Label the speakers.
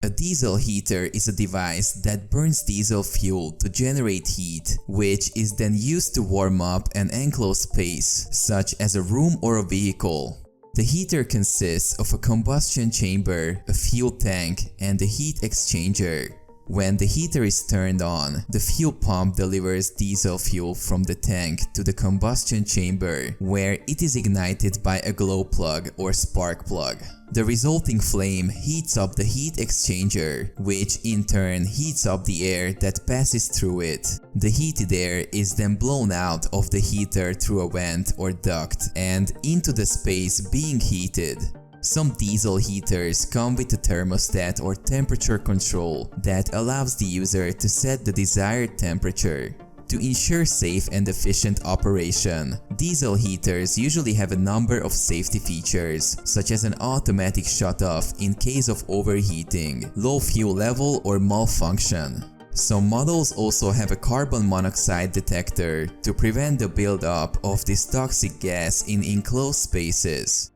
Speaker 1: A diesel heater is a device that burns diesel fuel to generate heat, which is then used to warm up an enclosed space, such as a room or a vehicle. The heater consists of a combustion chamber, a fuel tank, and a heat exchanger. When the heater is turned on, the fuel pump delivers diesel fuel from the tank to the combustion chamber, where it is ignited by a glow plug or spark plug. The resulting flame heats up the heat exchanger, which in turn heats up the air that passes through it. The heated air is then blown out of the heater through a vent or duct and into the space being heated. Some diesel heaters come with a thermostat or temperature control that allows the user to set the desired temperature. To ensure safe and efficient operation, diesel heaters usually have a number of safety features, such as an automatic shut-off in case of overheating, low fuel level, or malfunction. Some models also have a carbon monoxide detector to prevent the buildup of this toxic gas in enclosed spaces.